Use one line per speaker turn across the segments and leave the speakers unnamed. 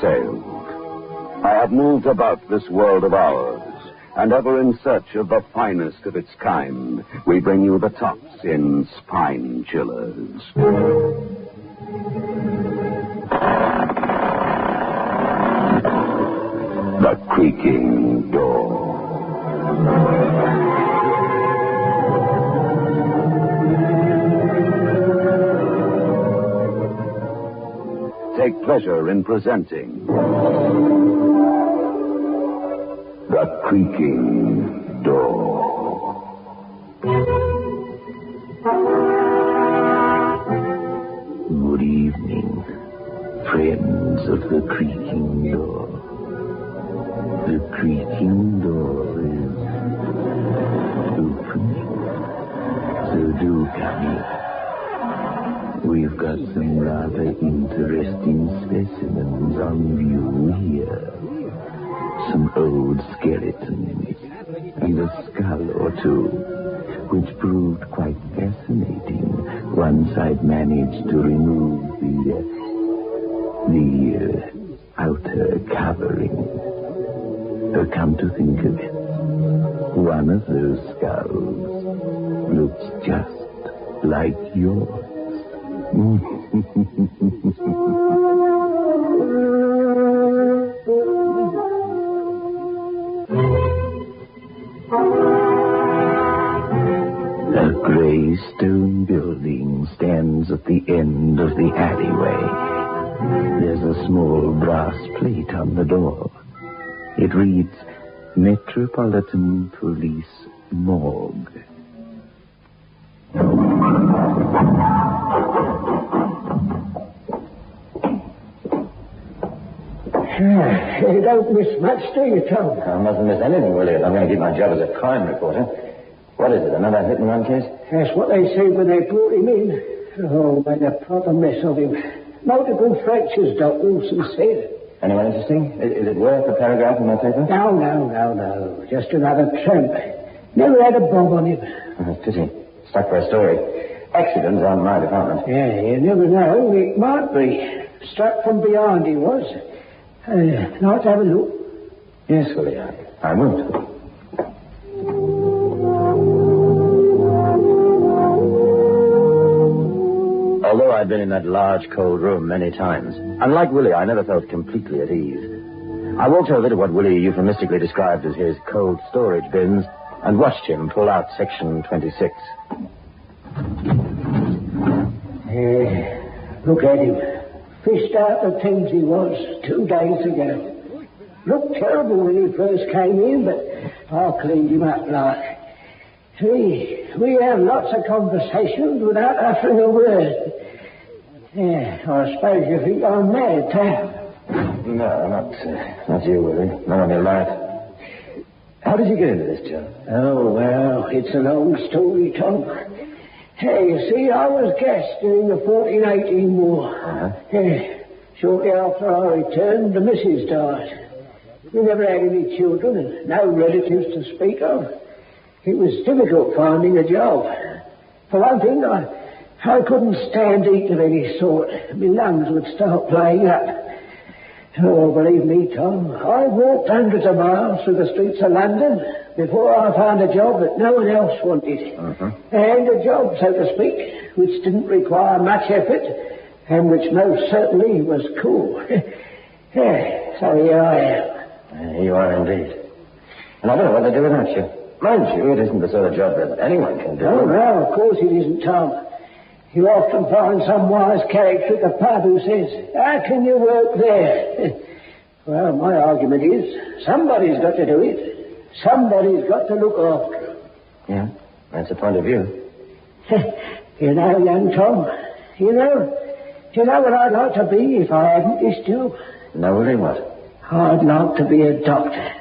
sailed. I have moved about this world of ours, and ever in search of the finest of its kind, we bring you the tops in spine chillers. The Creaking Door. Take pleasure in presenting The Creaking Door.
Good evening, friends of The Creaking Door. The Creaking Door is opening, so do come in. We've got some rather interesting specimens on view here. Some old skeletons and a skull or two, which proved quite fascinating once I'd managed to remove the outer covering. Come to think of it, one of those skulls looks just like yours. A gray stone building stands at the end of the alleyway. There's a small brass plate on the door. It reads, Metropolitan Police Morgue.
You don't miss much, do you, Tom?
I mustn't miss anything, Willie, if I'm going to keep my job as a crime reporter. What is it, another hit-and-run case?
That's what they said when they brought him in. Oh, made a proper mess of him. Multiple fractures, Dr. Wilson said.
Anyone interesting? Is it worth a paragraph in my paper?
No. Just another tramp. Never had a bob on him.
Oh, pity. Stuck for a story. Accidents aren't my department.
Yeah, you never know. It might be. Struck from behind he was. Like to have a look?
Yes, Willie, I won't. Although I'd been in that large, cold room many times, unlike Willie, I never felt completely at ease. I walked over to what Willie euphemistically described as his cold storage bins and watched him pull out Section 26.
Look at him. Fished out the things he was 2 days ago. Looked terrible when he first came in, but I cleaned him up like. We have lots of conversations without uttering a word. Yeah, I suppose you think I'm mad, Tom.
No, not you, Willie. Not on your life. How did you get into this job?
Oh, well, it's a long story, Tom. Hey, you see, I was gassed during the 14-18 war. Shortly after I returned, the missus died. We never had any children and no relatives to speak of. It was difficult finding a job. For one thing, I couldn't stand heat of any sort. My lungs would start playing up. Oh, believe me, Tom, I walked hundreds of miles through the streets of London before I found a job that no one else wanted. And a job, so to speak, which didn't require much effort and which most certainly was cool. So here I am.
You are indeed. And I don't know what to do without you. Mind you, it isn't the sort of job that anyone can do.
Oh, no, of course it isn't, Tom. You often find some wise character at the pub who says, how can you work there? Well, my argument is, somebody's got to do it. Somebody's got to look after him.
Yeah, that's a point of view.
You know, young Tom, you know what I'd like to be if I hadn't this job?
No, Willie, what?
I'd like to be a doctor.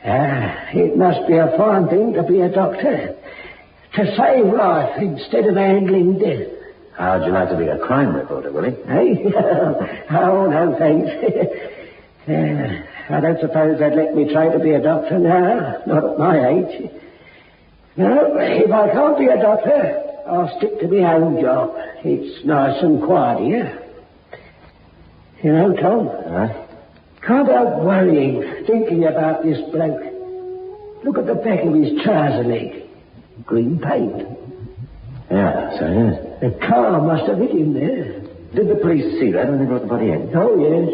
It must be a fine thing to be a doctor. To save life instead of handling death.
How'd you like to be a crime reporter, Willie?
Hey? Oh, no, thanks. I don't suppose they'd let me try to be a doctor now, not at my age. No, if I can't be a doctor, I'll stick to my own job. It's nice and quiet here. You know, Tom, Can't help worrying, thinking about this bloke. Look at the back of his trouser leg. Green paint.
Yeah, so it is.
The car must have hit him there.
Did the police see that when they brought the body in?
Oh, yes.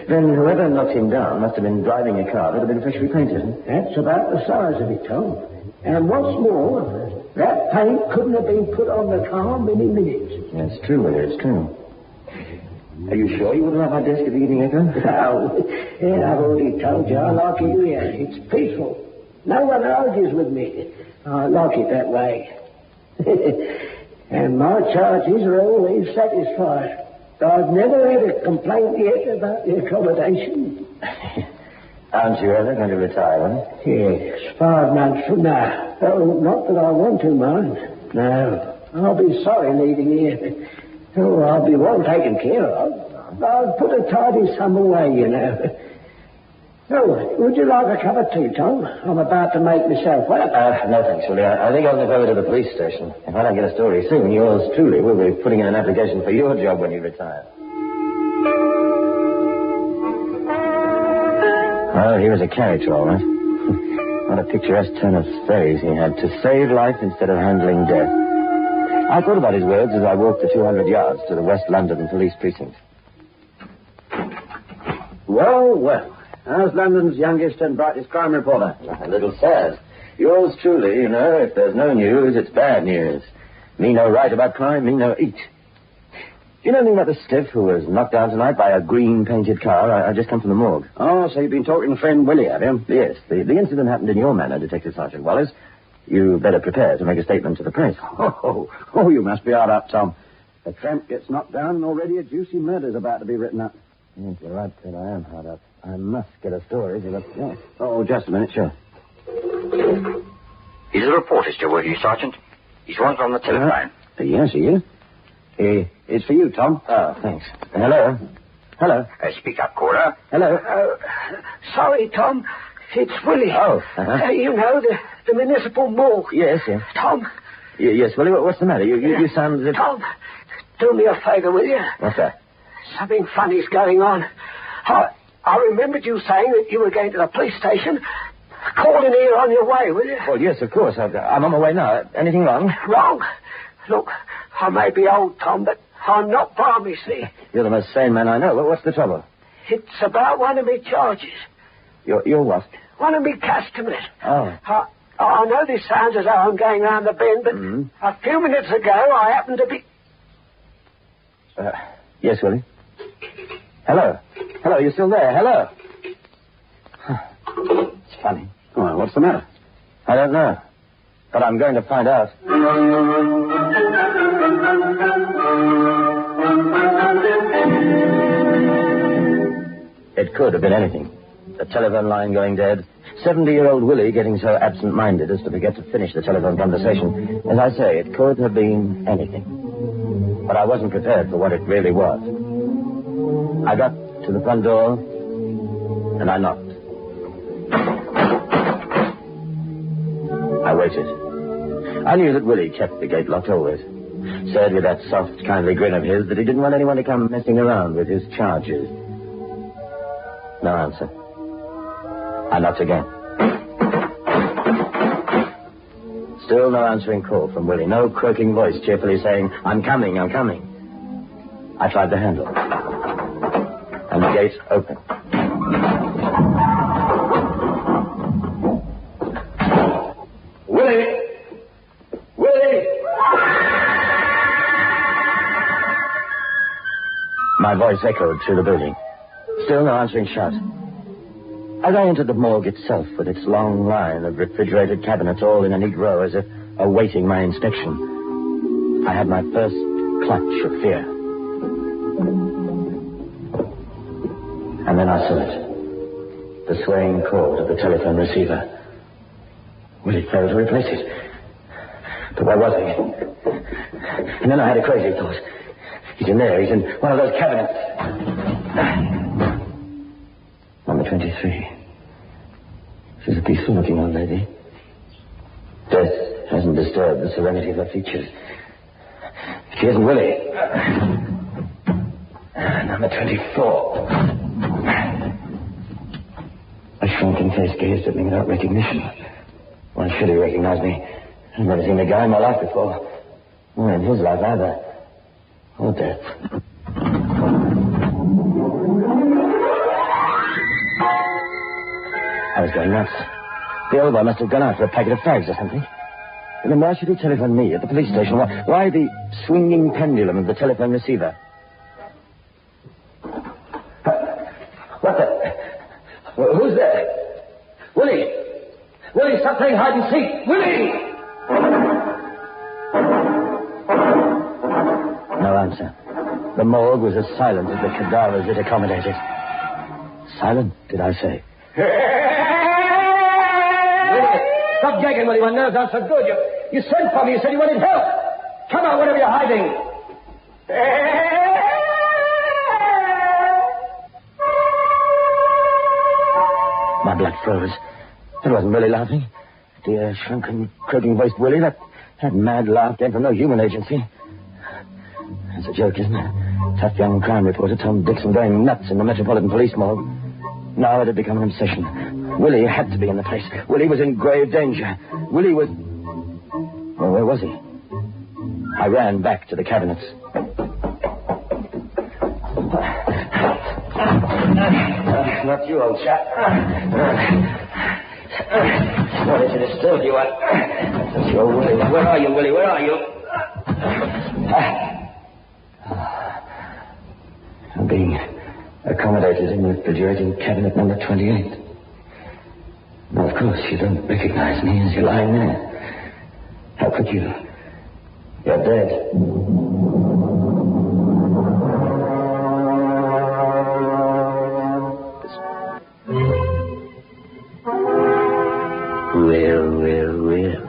Then whoever knocked him down must have been driving a car that had been freshly painted.
That's about the size of it, Tom. And what's more, that paint couldn't have been put on the car many minutes.
Yeah, it's true, Willie, it's true. Are you sure you wouldn't have my desk at the evening echo?
No. Yeah, I've already told you I like it here. It's peaceful. No one argues with me. I like it that way. And my charges are always satisfied. I've never had a complaint yet about the accommodation.
Aren't you ever going to retire, Willie?
Yes, 5 months from now. Oh, not that I want to, mind. No, I'll be sorry leaving here. Oh, I'll be well taken care of. I'll put a tidy sum away, you know. Oh, would you like a cup of tea, Tom? I'm about to make myself up.
No, thanks, Willie. I think I'll nip over to the police station. If I don't get a story soon, yours truly will be putting in an application for your job when you retire. Oh, here is a character, all right. What a picturesque turn of phrase he had. To save life instead of handling death. I thought about his words as I walked the 200 yards to the West London police precinct. Well. How's London's youngest and brightest crime reporter? A little sad. Yours truly, you know, if there's no news, it's bad news. Me no write about crime, me no eat. Do you know anything about the stiff who was knocked down tonight by a green-painted car? I just come from the morgue. Oh, so you've been talking to friend Willie, have you? Yes. The incident happened in your manner, Detective Sergeant Wallace. You better prepare to make a statement to the press. Oh, you must be hard up, Tom. A tramp gets knocked down and already a juicy murder's about to be written up. Yes, you're right, Ted. I am hard up. I must get a story. Yes. Oh, just a minute, sure.
He's a reporter still with you, Sergeant. He's one on the telephone.
Yes, he is. It's for you, Tom. Oh, thanks. Hello.
Speak up, caller.
Hello.
Sorry, Tom. It's Willie.
Oh.
You know, the municipal morgue.
Yes.
Tom.
Yes, Willie, what's the matter? You sound as if...
Tom, do me a favor, will you?
What's that?
Something funny's going on. I remembered you saying that you were going to the police station. Call in here on your way, will you?
Well, yes, of course. I'm on my way now. Anything wrong?
Wrong? Look, I may be old, Tom, but I'm not balmy, see?
You're the most sane man I know. What's the trouble?
It's about one of me charges.
Your what?
One of me customers.
Oh.
I know this sounds as though I'm going round the bend, but a few minutes ago I happened to be...
Yes, Willie? Hello, you still there? Hello? It's funny. Well, what's the matter? I don't know. But I'm going to find out. It could have been anything. The telephone line going dead. 70-year-old Willie getting so absent-minded as to forget to finish the telephone conversation. As I say, it could have been anything. But I wasn't prepared for what it really was. I got to the front door, and I knocked. I waited. I knew that Willie kept the gate locked always. Said with that soft, kindly grin of his that he didn't want anyone to come messing around with his charges. No answer. I knocked again. Still no answering call from Willie. No croaking voice cheerfully saying, I'm coming. I tried the handle. And the gate opened. Willie! My voice echoed through the building. Still no answering shout. As I entered the morgue itself, with its long line of refrigerated cabinets all in a neat row as if awaiting my inspection, I had my first clutch of fear. And then I saw it. The swaying cord of the telephone receiver. Willie failed to replace it. But where was he? And then I had a crazy thought. He's in there. He's in one of those cabinets. Number 23. She's a peaceful-looking old lady. Death hasn't disturbed the serenity of her features. She isn't Willie. Number 24. face gazed at me without recognition. Why should he recognize me? I've never seen the guy in my life before. Nor in his life either. Or death. I was going nuts. The old boy must have gone out for a packet of fags or something. And then why should he telephone me at the police station? Why the swinging pendulum of the telephone receiver? What the... Who's there? Willie! Willie, stop playing hide and seek! Willie! No answer. The morgue was as silent as the cadavers it accommodated. Silent, did I say? Willie, stop gagging, Willie. My nerves aren't so good. You sent for me. You said you wanted help. Come on, wherever you're hiding. My blood froze. It wasn't Willie laughing. Dear, shrunken, croaking-voiced Willie. That mad laugh came from no human agency. It's a joke, isn't it? Tough young crime reporter Tom Dixon going nuts in the Metropolitan Police morgue. Now it had become an obsession. Willie had to be in the place. Willie was in grave danger. Willie was... Well, where was he? I ran back to the cabinets. Not you, old chap. What is it that still you are? That's your Willie. Where are you, Willie? Where are you? I'm being accommodated in refrigerating cabinet number 28. Well, of course, you don't recognize me as you're lying there. How could you? You're dead.
Well.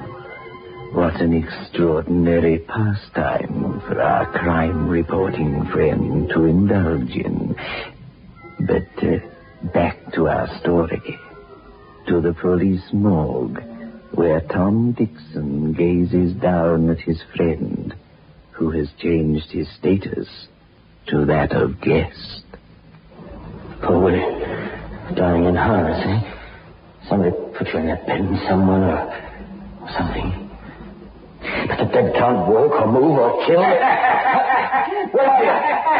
What an extraordinary pastime for our crime reporting friend to indulge in. But back to our story. To the police morgue, where Tom Dixon gazes down at his friend, who has changed his status to that of guest.
Poor Willie. Dying in harness, eh? Somebody put you in that bed, someone or something. But the dead can't walk or move or kill. Where are you?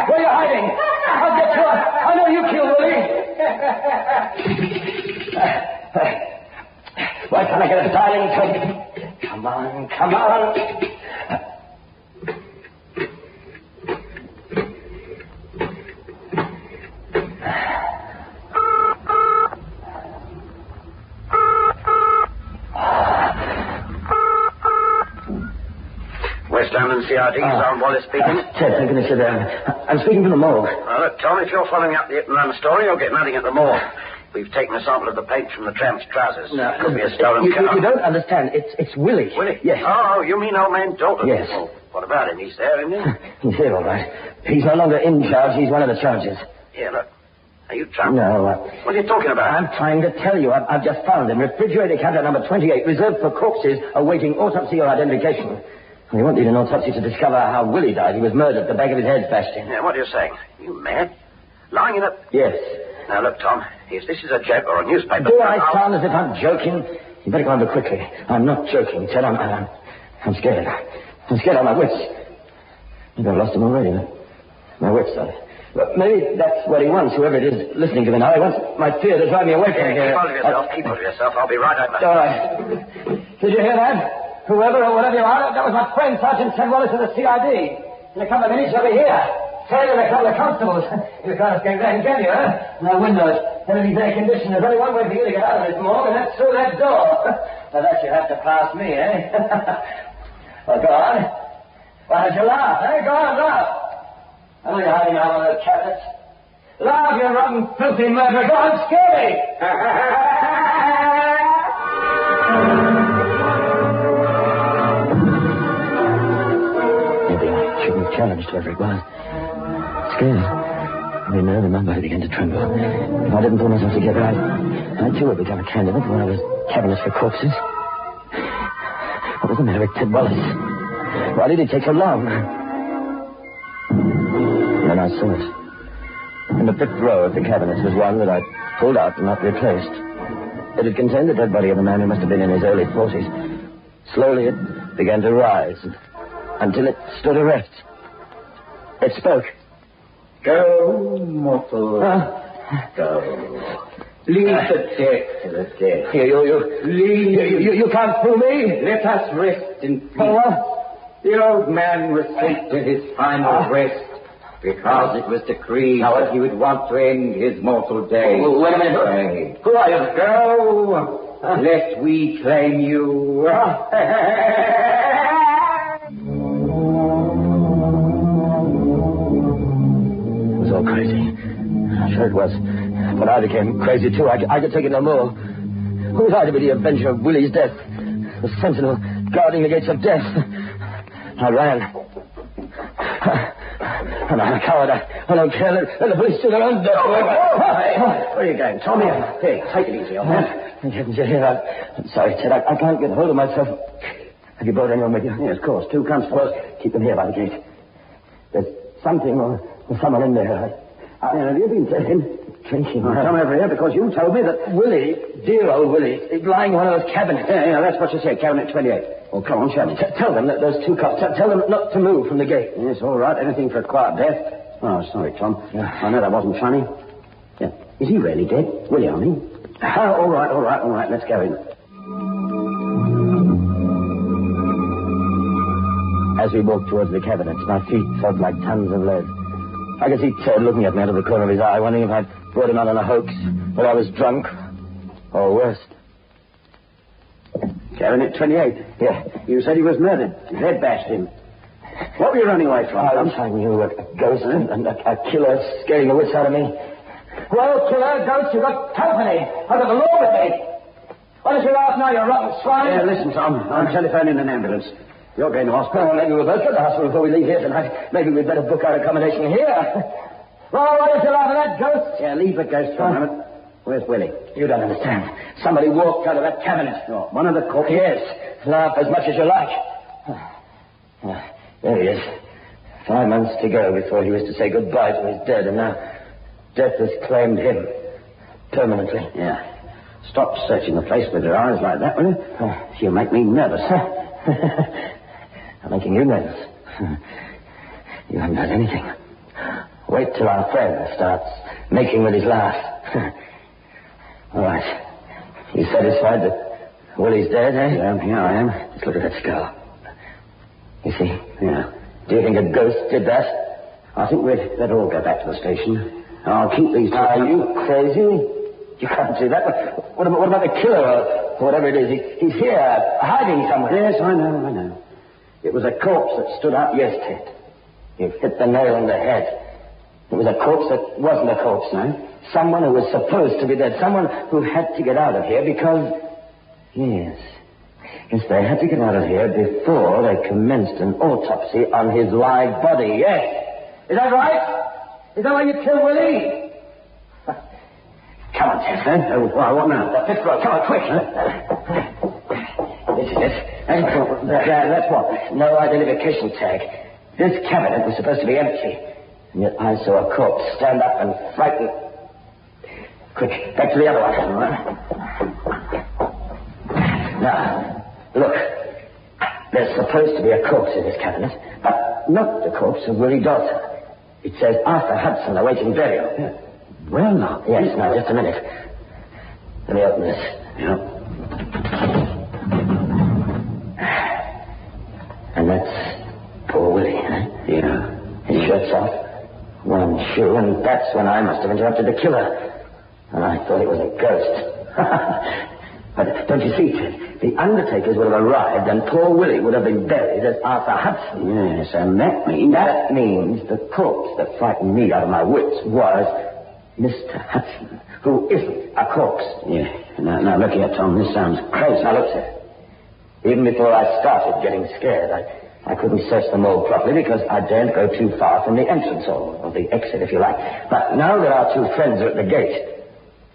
Where are you hiding? I'll get you. I know you killed Willie. Why can't I get a darling take? Come on.
West London CID, Sergeant Wallace speaking.
Ted, I'm going to sit down. I'm speaking from the morgue.
Well, look, Tom, if you're following up the Ip-Man story, you'll get nothing at the morgue. We've taken a sample of the paint from the tramp's trousers.
No,
it could be a stolen car.
You don't understand. It's Willie.
Willie?
Yes.
Oh, you mean old man Dalton?
Yes.
Well, what about him? He's there, isn't he?
He's here, all right. He's no longer in charge. He's one of the charges.
Yeah, look. Are you drunk?
No.
What are you talking about?
I'm trying to tell you. I've just found him. Refrigerator cabinet number 28, reserved for corpses awaiting autopsy or identification. We won't need an autopsy to discover how Willie died. He was murdered. The back of his head bashed in.
Yeah, what are you saying? Are you mad? Lying in a...
Yes.
Now, look, Tom, if this is a joke or a newspaper...
Do I sound as if I'm joking? You better go under quickly. I'm not joking, Ted. I'm scared. I'm scared out of my wits. Maybe I've lost him already. My wits, son. But maybe that's what he wants, whoever it is listening to me now. He wants my fear to drive me away from here.
Keep hold of yourself. I'll be right over.
All right. Did you hear that? Whoever or whatever you are, that was my friend, Sergeant Ted Wallace of the CID. In a couple of minutes, he'll be here. Carrying a couple of constables. You can't escape that, can you, huh? No windows. Everything's air conditioned. There's only one way for you to get out of this morgue, and that's through that door. Now, that you have to pass me, eh? Well, go on. Why don't you laugh, eh? Go on, laugh. I know you're hiding behind one of those cabinets. Laugh, you rotten, filthy murderer. Go on, scare me. Challenged whoever it was. Scared. Every nerve in my body began to tremble. If I didn't pull myself together, I too would become a candidate for one of those cabinets for corpses. What was the matter with Ted Wallace? Why did it take so long? And then I saw it. In the fifth row of the cabinets was one that I pulled out and not replaced. It had contained the dead body of a man who must have been in his early 40s. Slowly it began to rise until it stood erect. It spoke.
Go, mortal. Go. Leave the dead to the dead.
You can't fool me.
Let us rest in peace. The old man was sent to his final rest because it was decreed that he would want to end his mortal days.
Wait a minute. Who are you?
Go, lest we claim you.
It was all crazy. I'm sure it was. But I became crazy, too. I could take it no more. Who was I to be the avenger of Willie's death? The sentinel guarding the gates of death. I ran. And I'm a coward. I don't care. Let the police do their own death.
Where are you going, Tommy? Hey, take it easy, old man.
Thank heavens you're here. I'm sorry, Ted. I can't get hold of myself. Have you brought anyone with you?
Yes, of course. 2 constables.
Keep them here by the gate. There's something or someone in there.
Have you been drinking?
Drinking?
I've come over here because you told me that...
Willie, dear old Willie, is lying in one of those cabinets.
Yeah, that's what you said, cabinet 28. Well, come on, show me.
Tell them that those 2 cops, tell them not to move from the gate.
Yes, all right. Anything for a quiet death. Oh, sorry, Tom.
Yeah.
I know that wasn't funny. Yeah. Is he really dead? Willie, I mean. All right. Let's go in.
As we walked towards the cabinet, my feet felt like tons of lead. I could see Ted looking at me out of the corner of his eye, wondering if I'd brought him out on a hoax, or I was drunk, or worse.
Cabinet 28.
Yeah.
You said he was murdered. His head bashed in. What were you running away from?
I knew a ghost and a killer scaring the wits out of me. Well, killer, ghost, you've got company. I've got the law with me. What is your laugh now, you rotten swine?
Yeah, listen, Tom. I'm telephoning an ambulance. You're going to hospital.
Well, maybe we'll both go to the hospital before we leave here tonight. Maybe we'd better book our accommodation here. Well, what is your laugh at that, ghost?
Yeah, leave the ghost for a moment. Where's Willie?
You don't understand. Somebody walked out of that cabinet.
Oh, one of the corpses?
Yes. Laugh as much as you like. There he is. 5 months to go before he was to say goodbye to his dead, and now death has claimed him permanently.
Yeah. Stop searching the place with your eyes like that, will you? You make me nervous.
I'm making you nervous. You haven't had anything. Wait till our friend starts making with his laugh. All right. You satisfied that Willie's dead, eh?
Yeah, I am.
Just look at that scar. You see?
Yeah.
Do you think a ghost did that?
I think we'd better all go back to the station. I'll keep these...
Are you crazy? You can't do that. What about the killer or whatever it is? He's here, hiding somewhere.
Yes, I know. It was a corpse that stood up.
Yes, Ted. You've hit the nail on the head. It was a corpse that wasn't a corpse, no? Someone who was supposed to be dead. Someone who had to get out of here because... Yes, they had to get out of here before they commenced an autopsy on his live body. Yes. Is that right? Is that why you killed Willie? Come on, Ted.
What now?
The 5th row. Come on, quick. This is it. That's what? No identification tag. This cabinet was supposed to be empty. And yet I saw a corpse stand up and frighten. Quick, back to the other one. All right. Now, look. There's supposed to be a corpse in this cabinet, but not the corpse of Willie Dawson. It says Arthur Hudson awaiting burial.
Yeah. Well, now.
Yes, now, just a minute. Let me open this.
Yeah.
And that's poor Willie, huh?
Yeah.
His shirt's off, one shoe, and that's when I must have interrupted the killer. And I thought it was a ghost. But don't you see, Ted? The undertakers would have arrived, and poor Willie would have been buried as Arthur Hudson.
Yes, and that means...
That means the corpse that frightened me out of my wits was Mr. Hudson, who isn't a corpse.
Yeah. Now look here, Tom. This sounds crazy.
Now, look, sir. Even before I started getting scared, I couldn't search the morgue properly because I daren't go too far from the entrance or the exit, if you like. But now that our 2 friends are at the gate,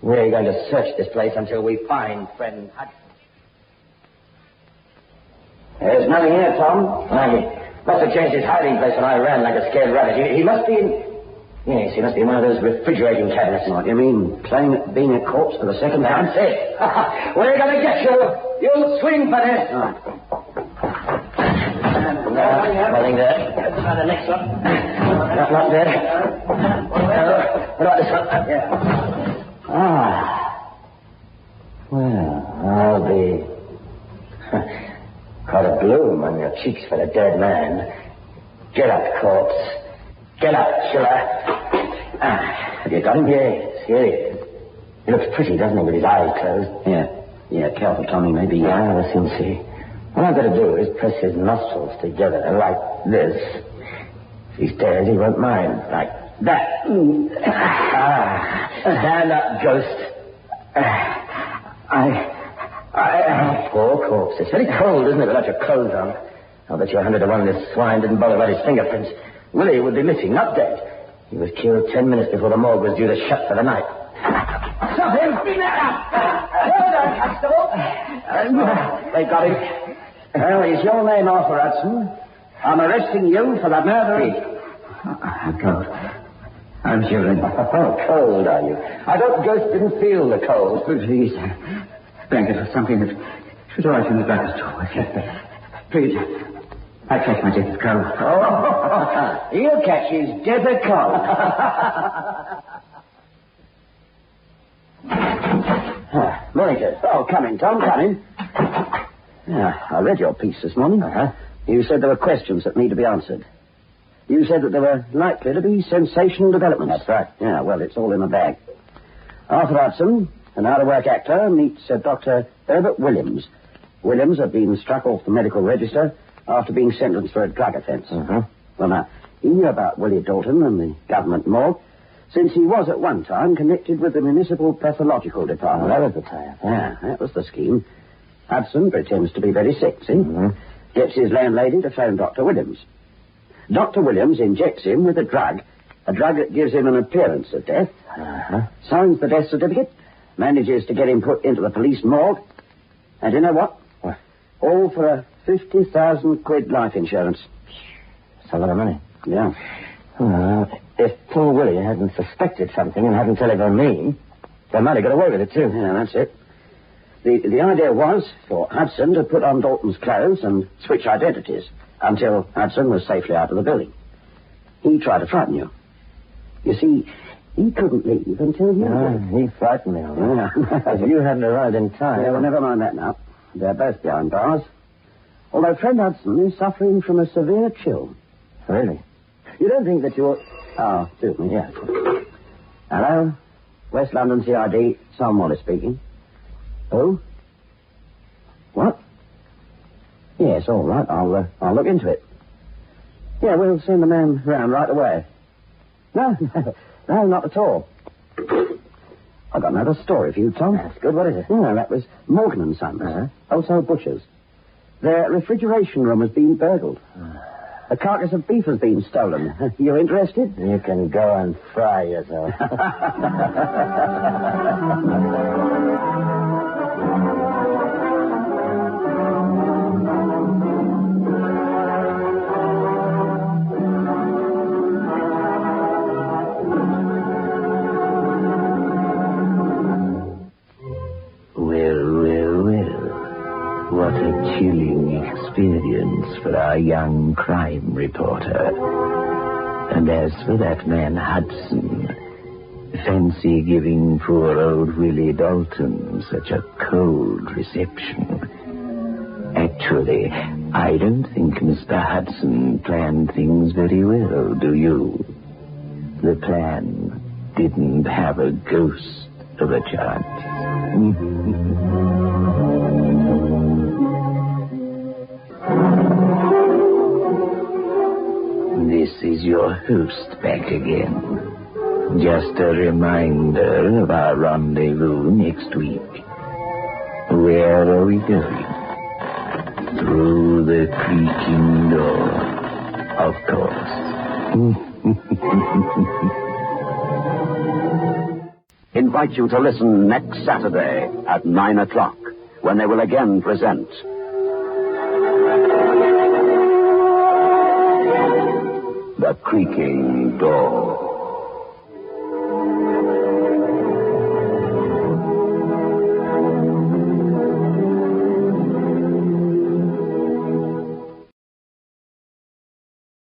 we're going to search this place until we find friend Hudson. There's nothing here, Tom. He must have changed his hiding place when I ran like a scared rabbit. He must be in...
Yes, he must be one of those refrigerating cabinets.
What, you mean playing at being a corpse for the second time?
That's it. We're going to get you. You'll swing for this.
Right.
Nothing there.
Try the next one.
Not there. What about this one?
Yeah.
Well, I'll be... Quite a bloom on your cheeks for a dead man. Get up, corpse. Get up, Schiller. Have you got him? Yes, here he is. He looks pretty, doesn't he, with his eyes closed?
Yeah, careful, Tommy, maybe.
Yeah, we'll soon see. What I've got to do is press his nostrils together like this. If he's dead, he won't mind. Like that. Stand up, ghost. Poor corpse. It's very cold, isn't it, without your clothes on? I'll bet you 100 to 1 this swine didn't bother about his fingerprints. Willie would be missing, not dead. He was killed 10 minutes before the morgue was due to shut for the night. Stop him! Hold on, Constable.
They got him. Well, is your name Arthur Hudson? I'm arresting you for the murder of... Cold. I'm shivering.
Oh, cold, are you? I thought Ghost didn't feel the cold.
Please, blanket or something that should arrive from the drugstore. Please, I catch my death of cold.
Oh, he'll catch his death of cold.
Morning, sir. Oh, come in, Tom, come in. Yeah, I read your piece this morning. You said there were questions that need to be answered. You said that there were likely to be sensational developments.
That's right.
Yeah, well, it's all in the bag. Arthur Hudson, an out-of-work actor, meets Dr. Herbert Williams. Williams had been struck off the medical register after being sentenced for a drug offence. Well, now, he knew about Willie Dalton and the government morgue, since he was at one time connected with the municipal pathological department.
That was the time.
Yeah, that was the scheme. Hudson pretends to be very sick, see? Gets his landlady to phone Dr. Williams. Dr. Williams injects him with a drug that gives him an appearance of death, signs the death certificate, manages to get him put into the police morgue, and you know what? All for a 50,000 quid life insurance.
That's a lot of money.
Yeah.
Well, if poor Willie hadn't suspected something and hadn't telephoned me, they might have got away with it, too.
Yeah, that's it. The idea was for Hudson to put on Dalton's clothes and switch identities until Hudson was safely out of the building. He tried to frighten you. You see, he couldn't leave until you did.
He frightened me, all right. Yeah. If you hadn't arrived in time...
Yeah, well, never mind that now. They're both behind bars. Although friend Hudson is suffering from a severe chill.
Really? You don't think that you're...
Oh, excuse me, yeah. Hello? West London CID, Sam Wallace speaking. Who? What? Yes, all right. I'll look into it. Yeah, we'll send the man round right away. No, not at all. I've got another story for you, Tom.
That's good. What is it?
Yeah, that was Morgan and Sons. Also butchers. Their refrigeration room has been burgled. A carcass of beef has been stolen. You interested?
You can go and fry yourself.
What a chilling experience for our young crime reporter. And as for that man Hudson, fancy giving poor old Willie Dalton such a cold reception. Actually, I don't think Mr. Hudson planned things very well, do you? The plan didn't have a ghost of a chance. This is your host back again. Just a reminder of our rendezvous next week. Where are we going? Through the creaking door, of course.
Invite you to listen next Saturday at 9 o'clock, when they will again present The Creaking Door.